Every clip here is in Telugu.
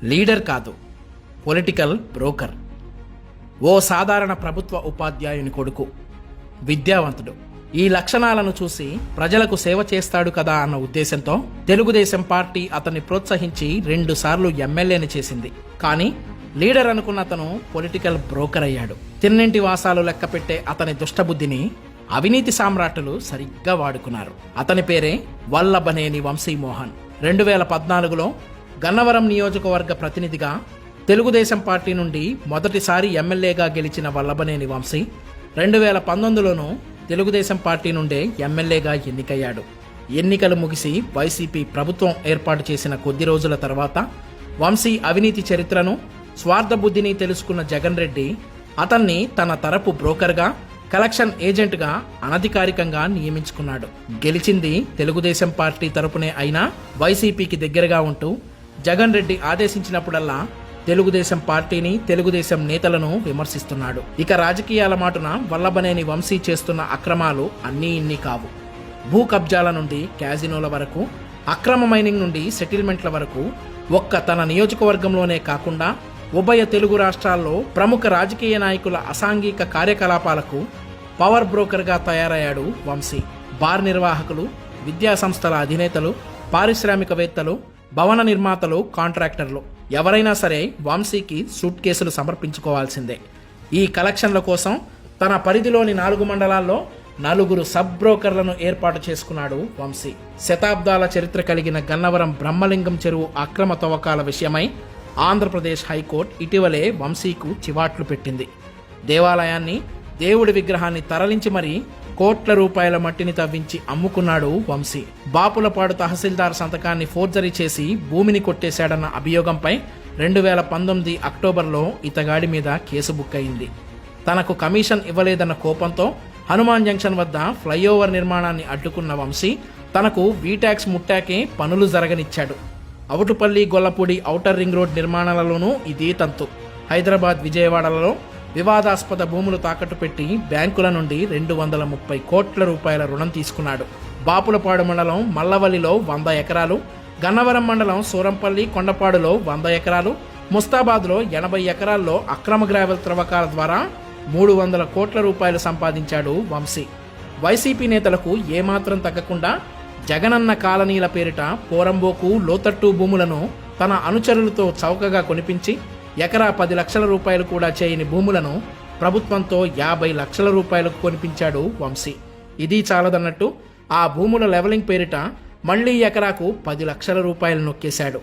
లీడర్ కాదు, పొలిటికల్ బ్రోకర్. ఓ సాధారణ ప్రభుత్వ ఉపాధ్యాయుని కొడుకు, విద్యావంతుడు. ఈ లక్షణాలను చూసి ప్రజలకు సేవ చేస్తాడు కదా అన్న ఉద్దేశంతో తెలుగుదేశం పార్టీ అతన్ని ప్రోత్సహించి 2 సార్లు ఎమ్మెల్యేని చేసింది. కానీ లీడర్ అనుకున్న అతను పొలిటికల్ బ్రోకర్ అయ్యాడు. తిన్నింటి వాసాలు లెక్కపెట్టే అతని దుష్టబుద్ధిని అవినీతి సామ్రాట్టులు సరిగ్గా వాడుకున్నారు. అతని పేరే వల్లభనేని వంశీమోహన్. 2014లో గన్నవరం నియోజకవర్గ ప్రతినిధిగా తెలుగుదేశం పార్టీ నుండి మొదటిసారి ఎమ్మెల్యేగా గెలిచిన వల్లభనేని వంశీ 2019లోనూ తెలుగుదేశం పార్టీ నుండే ఎమ్మెల్యేగా ఎన్నికయ్యాడు. ఎన్నికలు ముగిసి వైసీపీ ప్రభుత్వం ఏర్పాటు చేసిన కొద్ది రోజుల తర్వాత వంశీ అవినీతి చరిత్రను, స్వార్థ బుద్ధిని తెలుసుకున్న జగన్ రెడ్డి అతన్ని తన తరపు బ్రోకర్గా, కలెక్షన్ ఏజెంట్గా అనధికారికంగా నియమించుకున్నాడు. గెలిచింది తెలుగుదేశం పార్టీ తరపునే అయినా వైసీపీకి దగ్గరగా ఉంటూ జగన్ రెడ్డి ఆదేశించినప్పుడల్లా తెలుగుదేశం పార్టీని, తెలుగుదేశం నేతలను విమర్శిస్తున్నాడు. ఇక రాజకీయాల మాటున వల్లభనేని వంశీ చేస్తున్న అక్రమాలు అన్నీ ఇన్ని కావు. భూ కబ్జాల నుండి క్యాజినోల వరకు, అక్రమ మైనింగ్ నుండి సెటిల్మెంట్ల వరకు ఒక్క తన నియోజకవర్గంలోనే కాకుండా ఉభయ తెలుగు రాష్ట్రాల్లో ప్రముఖ రాజకీయ నాయకుల అసాంఘిక కార్యకలాపాలకు పవర్ బ్రోకర్గా తయారయ్యాడు వంశీ. బార్ నిర్వాహకులు, విద్యా సంస్థల అధినేతలు, పారిశ్రామికవేత్తలు, భవన నిర్మాతలు, కాంట్రాక్టర్లు ఎవరైనా సరే వంశీకి సూట్ కేసులు సమర్పించుకోవాల్సిందే. ఈ కలెక్షన్ల కోసం తన పరిధిలోని 4 మండలాల్లో 4 సబ్ బ్రోకర్లను ఏర్పాటు చేసుకున్నాడు వంశీ. శతాబ్దాల చరిత్ర కలిగిన గన్నవరం బ్రహ్మలింగం చెరువు అక్రమ తవ్వకాల విషయమై ఆంధ్రప్రదేశ్ హైకోర్టు ఇటీవలే వంశీకు చివాట్లు పెట్టింది. దేవాలయాన్ని, దేవుడి విగ్రహాన్ని తరలించి మరీ కోట్ల రూపాయల మట్టిని తవ్వించి అమ్ముకున్నాడు వంశీ. బాపులపాడు తహసీల్దార్ సంతకాన్ని ఫోర్జరీ చేసి భూమిని కొట్టేశాడన్న అభియోగంపై 2019 అక్టోబర్లో ఇతగాడి మీద కేసు బుక్ అయింది. తనకు కమిషన్ ఇవ్వలేదన్న కోపంతో హనుమాన్ జంక్షన్ వద్ద ఫ్లైఓవర్ నిర్మాణాన్ని అడ్డుకున్న వంశీ తనకు వీటాక్స్ ముట్టాకే పనులు జరగనిచ్చాడు. అవుటుపల్లి, గొల్లపూడి ఔటర్ రింగ్ రోడ్ నిర్మాణాలలోనూ ఇదే తంతు. హైదరాబాద్, విజయవాడలలో వివాదాస్పద భూములు తాకట్టు పెట్టి బ్యాంకుల నుండి 230 కోట్ల రూపాయల రుణం తీసుకున్నాడు. బాపులపాడు మండలం మల్లవల్లిలో 100 ఎకరాలు, గన్నవరం మండలం సూరంపల్లి, కొండపాడులో 100 ఎకరాలు, ముస్తాబాద్లో 80 ఎకరాల్లో అక్రమ గ్రావెల్ త్రవ్వకాల ద్వారా 300 కోట్ల రూపాయలు సంపాదించాడు వంశీ. వైసీపీ నేతలకు ఏమాత్రం తగ్గకుండా జగనన్న కాలనీల పేరిట పోరంబోకు, లోతట్టు భూములను తన అనుచరులతో చౌకగా కొనిపించి ఎకరా 10 లక్షల రూపాయలు కూడా చేయని భూములను ప్రభుత్వంతో 50 లక్షల రూపాయలకు కొనిపించాడు వంశీ. ఇది చాలదన్నట్టు ఆ భూముల లెవలింగ్ పేరిట మళ్లీ ఎకరాకు 10 లక్షల రూపాయలు నొక్కేశాడు.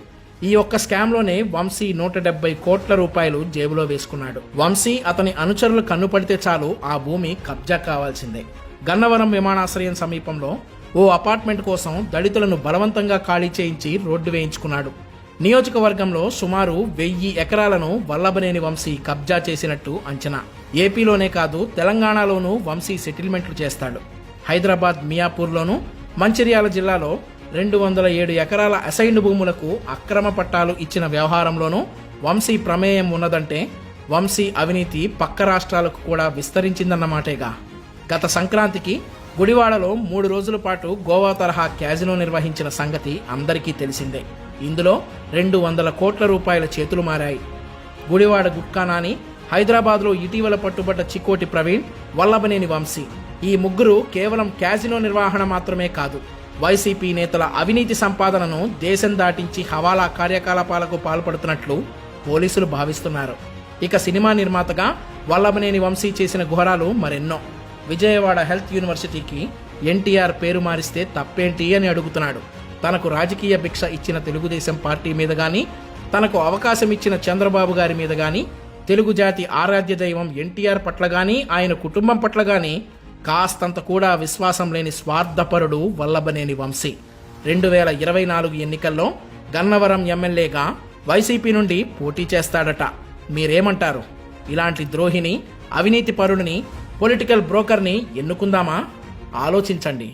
ఈ ఒక్క స్కామ్లోనే వంశీ 170 కోట్ల రూపాయలు జేబులో వేసుకున్నాడు. వంశీ, అతని అనుచరులు కన్నుపడితే చాలు ఆ భూమి కబ్జా కావాల్సిందే. గన్నవరం విమానాశ్రయం సమీపంలో ఓ అపార్ట్మెంట్ కోసం దళితులను బలవంతంగా ఖాళీ చేయించి రోడ్డు వేయించుకున్నాడు. నియోజకవర్గంలో సుమారు 1000 ఎకరాలను వల్లభనేని వంశీ కబ్జా చేసినట్టు అంచనా. ఏపీలోనే కాదు, తెలంగాణలోనూ వంశీ సెటిల్మెంట్లు చేస్తాడు. హైదరాబాద్, మియాపూర్లోనూ, మంచిర్యాల జిల్లాలో 207 ఎకరాల అసైన్డ్ భూములకు అక్రమ పట్టాలు ఇచ్చిన వ్యవహారంలోనూ వంశీ ప్రమేయం ఉన్నదంటే వంశీ అవినీతి పక్క రాష్ట్రాలకు కూడా విస్తరించిందన్నమాటేగా. గత సంక్రాంతికి గుడివాడలో 3 రోజుల పాటు గోవా తరహా క్యాజినో నిర్వహించిన సంగతి అందరికీ తెలిసిందే. ఇందులో 200 కోట్ల రూపాయల చేతులు మారాయి. గుడివాడ గుట్కా నాని, హైదరాబాద్లో ఇటీవల పట్టుబడ్డ చికోటి ప్రవీణ్, వల్లభనేని వంశీ ఈ ముగ్గురు కేవలం క్యాజినో నిర్వహణ మాత్రమే కాదు, వైసీపీ నేతల అవినీతి సంపాదనను దేశం దాటించి హవాలా కార్యకలాపాలకు పాల్పడుతున్నట్లు పోలీసులు భావిస్తున్నారు. ఇక సినిమా నిర్మాతగా వల్లభనేని వంశీ చేసిన ఘోరాలు మరెన్నో. విజయవాడ హెల్త్ యూనివర్సిటీకి ఎన్టీఆర్ పేరు మారిస్తే తప్పేంటి అని అడుగుతున్నాడు. తనకు రాజకీయ భిక్ష ఇచ్చిన తెలుగుదేశం పార్టీ మీద గానీ, తనకు అవకాశం ఇచ్చిన చంద్రబాబు గారి మీద గానీ, తెలుగు జాతి ఆరాధ్య దైవం ఎన్టీఆర్ పట్ల గానీ, ఆయన కుటుంబం పట్ల గానీ కాస్తంత కూడా విశ్వాసం లేని స్వార్థపరుడు వల్లభనేని వంశీ. 2024 ఎన్నికల్లో గన్నవరం ఎమ్మెల్యేగా వైసీపీ నుండి పోటీ చేస్తాడట. మీరేమంటారు? ఇలాంటి ద్రోహిని, అవినీతి పరుడిని, పొలిటికల్ బ్రోకర్ని ఎన్నుకుందామా? ఆలోచించండి.